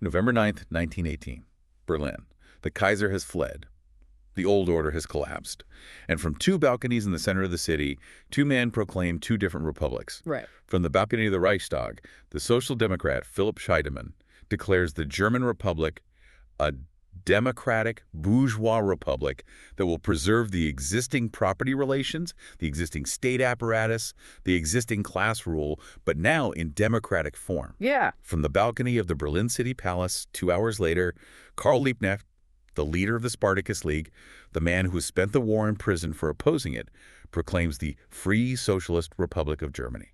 November 9th, 1918. Berlin. The Kaiser has fled. The old order has collapsed. And from two balconies in the center of the city, two men proclaim two different republics. Right. From the balcony of the Reichstag, the Social Democrat Philipp Scheidemann declares the German Republic a democratic bourgeois republic that will preserve the existing property relations, the existing state apparatus, the existing class rule, but now in democratic form. Yeah. From the balcony of the Berlin City Palace, 2 hours later, Karl Liebknecht, the leader of the Spartacus League, the man who has spent the war in prison for opposing it, proclaims the Free Socialist Republic of Germany.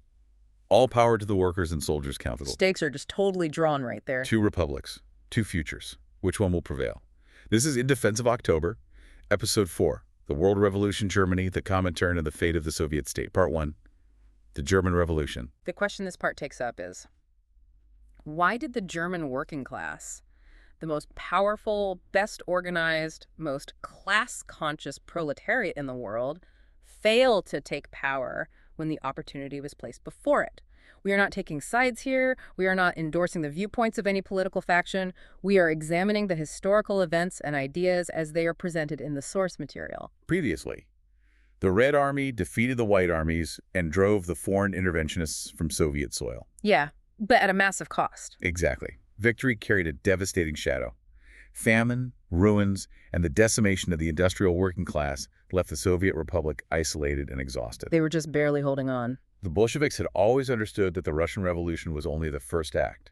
All power to the workers and soldiers' capital. Stakes are just totally drawn right there. Two republics, two futures. Which one will prevail? This is In Defense of October, Episode 4, The World Revolution, Germany, the Comintern, and the Fate of the Soviet State. Part 1, The German Revolution. The question this part takes up is, why did the German working class, the most powerful, best organized, most class-conscious proletariat in the world, fail to take power when the opportunity was placed before it? We are not taking sides here. We are not endorsing the viewpoints of any political faction. We are examining the historical events and ideas as they are presented in the source material. Previously, the Red Army defeated the White Armies and drove the foreign interventionists from Soviet soil. Yeah, but at a massive cost. Exactly. Victory carried a devastating shadow. Famine, ruins, and the decimation of the industrial working class left the Soviet Republic isolated and exhausted. They were just barely holding on. The Bolsheviks had always understood that the Russian Revolution was only the first act.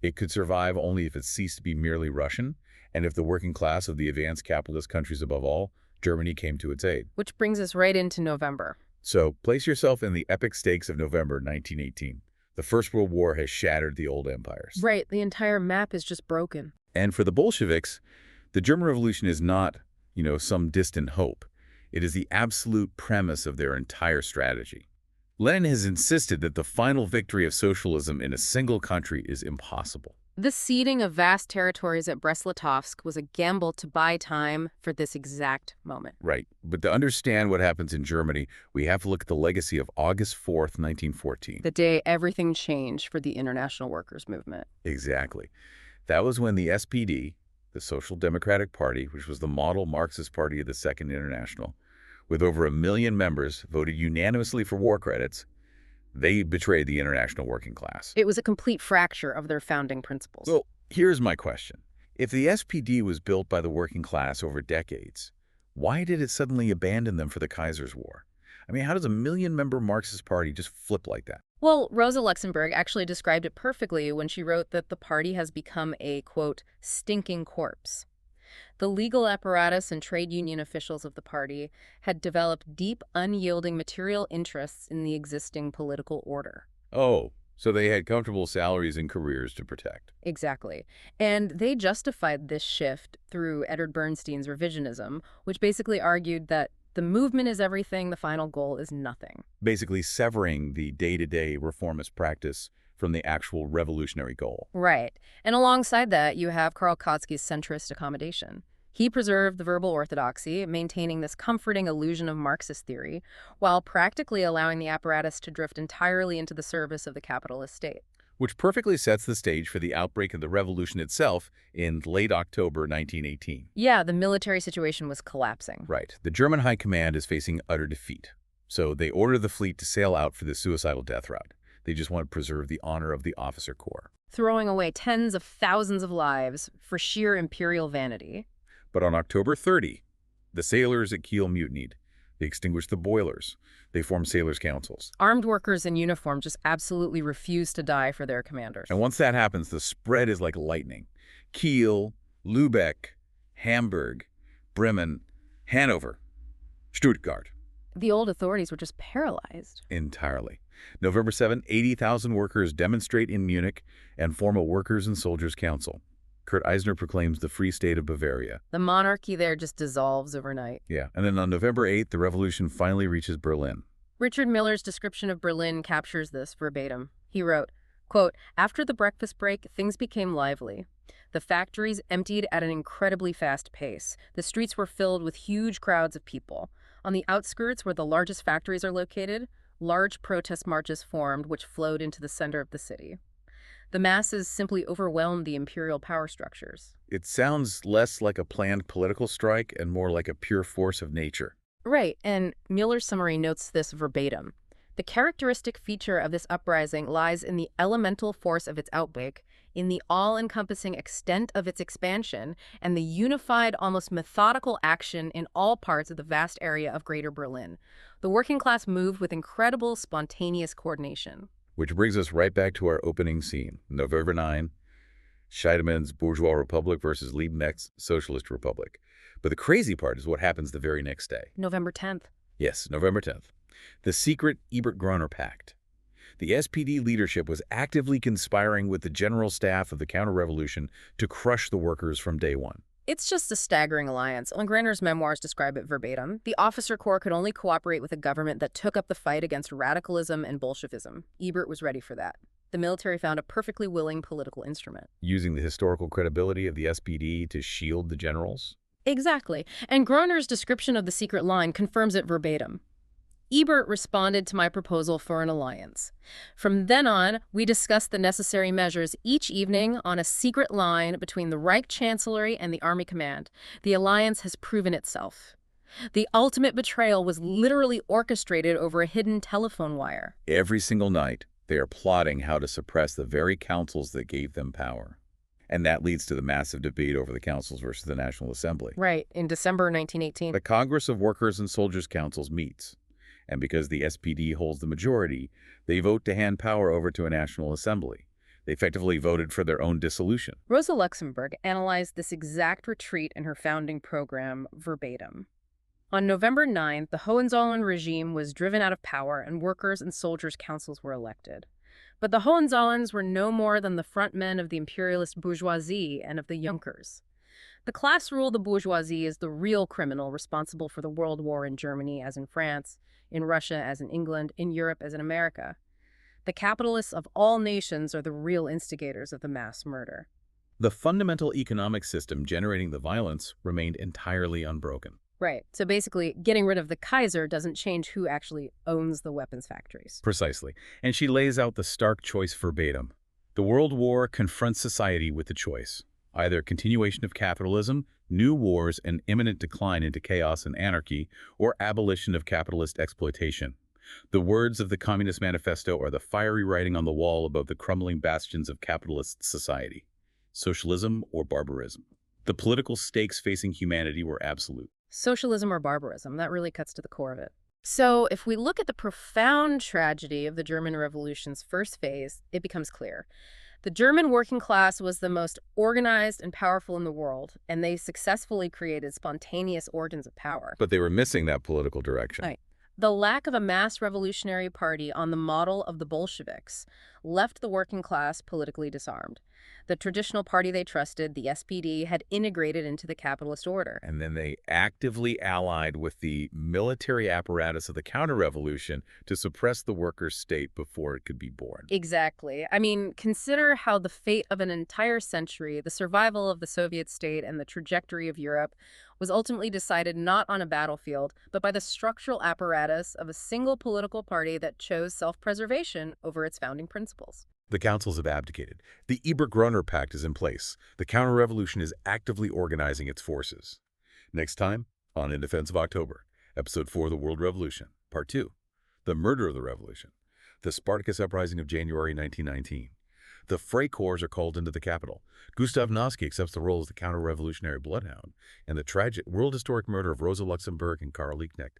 It could survive only if it ceased to be merely Russian, and if the working class of the advanced capitalist countries above all, Germany, came to its aid. Which brings us right into November. So, place yourself in the epic stakes of November 1918. The First World War has shattered the old empires. Right, the entire map is just broken. And for the Bolsheviks, the German Revolution is not, some distant hope. It is the absolute premise of their entire strategy. Lenin has insisted that the final victory of socialism in a single country is impossible. The ceding of vast territories at Brest-Litovsk was a gamble to buy time for this exact moment. Right. But to understand what happens in Germany, we have to look at the legacy of August 4th, 1914. The day everything changed for the International Workers' Movement. Exactly. That was when the SPD, the Social Democratic Party, which was the model Marxist party of the Second International, with over 1 million members, voted unanimously for war credits. They betrayed the international working class. It was a complete fracture of their founding principles. Well, here's my question. If the SPD was built by the working class over decades, why did it suddenly abandon them for the Kaiser's War? I mean, how does a 1 million-member Marxist party just flip like that? Well, Rosa Luxemburg actually described it perfectly when she wrote that the party has become a, quote, stinking corpse. The legal apparatus and trade union officials of the party had developed deep, unyielding material interests in the existing political order. Oh, so they had comfortable salaries and careers to protect. Exactly. And they justified this shift through Edward Bernstein's revisionism, which basically argued that the movement is everything, the final goal is nothing. Basically severing the day-to-day reformist practice from the actual revolutionary goal. Right. And alongside that, you have Karl Kautsky's centrist accommodation. He preserved the verbal orthodoxy, maintaining this comforting illusion of Marxist theory, while practically allowing the apparatus to drift entirely into the service of the capitalist state. Which perfectly sets the stage for the outbreak of the revolution itself in late October 1918. Yeah, the military situation was collapsing. Right. The German high command is facing utter defeat. So they order the fleet to sail out for the suicidal death route. They just want to preserve the honor of the officer corps. Throwing away tens of thousands of lives for sheer imperial vanity. But on October 30, the sailors at Kiel mutinied. They extinguished the boilers. They formed sailors' councils. Armed workers in uniform just absolutely refused to die for their commanders. And once that happens, the spread is like lightning. Kiel, Lübeck, Hamburg, Bremen, Hanover, Stuttgart. The old authorities were just paralyzed. Entirely. November 7, 80,000 workers demonstrate in Munich and form a Workers' and Soldiers' Council. Kurt Eisner proclaims the Free State of Bavaria. The monarchy there just dissolves overnight. Yeah, and then on November 8th, the revolution finally reaches Berlin. Richard Miller's description of Berlin captures this verbatim. He wrote, quote, "After the breakfast break, things became lively. The factories emptied at an incredibly fast pace. The streets were filled with huge crowds of people. On the outskirts, where the largest factories are located, large protest marches formed which flowed into the center of the city. The masses simply overwhelmed the imperial power structures. It sounds less like a planned political strike and more like a pure force of nature. Right, and Mueller's summary notes this verbatim. The characteristic feature of this uprising lies in the elemental force of its outbreak, in the all-encompassing extent of its expansion, and the unified, almost methodical action in all parts of the vast area of Greater Berlin. The working class moved with incredible, spontaneous coordination. Which brings us right back to our opening scene, November 9, Scheidemann's bourgeois republic versus Liebknecht's socialist republic. But the crazy part is what happens the very next day. November 10th. Yes, November 10th. The secret Ebert-Groener Pact. The SPD leadership was actively conspiring with the general staff of the counter-revolution to crush the workers from day one. It's just a staggering alliance. Graner's memoirs describe it verbatim. The officer corps could only cooperate with a government that took up the fight against radicalism and Bolshevism. Ebert was ready for that. The military found a perfectly willing political instrument. Using the historical credibility of the SPD to shield the generals? Exactly. And Groner's description of the secret line confirms it verbatim. Ebert responded to my proposal for an alliance. From then on, we discussed the necessary measures each evening on a secret line between the Reich Chancellery and the Army Command. The alliance has proven itself. The ultimate betrayal was literally orchestrated over a hidden telephone wire. Every single night, they are plotting how to suppress the very councils that gave them power. And that leads to the massive debate over the councils versus the National Assembly. Right, in December 1918. The Congress of Workers' and Soldiers' Councils meets. And because the SPD holds the majority, they vote to hand power over to a National Assembly. They effectively voted for their own dissolution. Rosa Luxemburg analyzed this exact retreat in her founding program verbatim. On November 9th, the Hohenzollern regime was driven out of power and workers' and soldiers' councils were elected. But the Hohenzollerns were no more than the front men of the imperialist bourgeoisie and of the Junkers. The class rule of the bourgeoisie is the real criminal responsible for the World War in Germany as in France, in Russia as in England, in Europe as in America. The capitalists of all nations are the real instigators of the mass murder. The fundamental economic system generating the violence remained entirely unbroken. Right. So basically, getting rid of the Kaiser doesn't change who actually owns the weapons factories. Precisely. And she lays out the stark choice verbatim. The World War confronts society with the choice. Either continuation of capitalism, new wars, and imminent decline into chaos and anarchy, or abolition of capitalist exploitation. The words of the Communist Manifesto are the fiery writing on the wall above the crumbling bastions of capitalist society. Socialism or barbarism. The political stakes facing humanity were absolute. Socialism or barbarism, that really cuts to the core of it. So if we look at the profound tragedy of the German Revolution's first phase, it becomes clear. The German working class was the most organized and powerful in the world, and they successfully created spontaneous organs of power. But they were missing that political direction. Right. The lack of a mass revolutionary party on the model of the Bolsheviks left the working class politically disarmed. The traditional party they trusted, the SPD, had integrated into the capitalist order. And then they actively allied with the military apparatus of the counter-revolution to suppress the workers' state before it could be born. Exactly. I mean, consider how the fate of an entire century, the survival of the Soviet state, and the trajectory of Europe was ultimately decided not on a battlefield, but by the structural apparatus of a single political party that chose self-preservation over its founding principles. The councils have abdicated. The Ebert-Groener Pact is in place. The counter-revolution is actively organizing its forces. Next time, on In Defense of October, Episode 4 of the World Revolution, Part 2, The Murder of the Revolution, the Spartacus Uprising of January 1919. The Freikorps are called into the capital. Gustav Noske accepts the role as the counter-revolutionary bloodhound, and the tragic world-historic murder of Rosa Luxemburg and Karl Liebknecht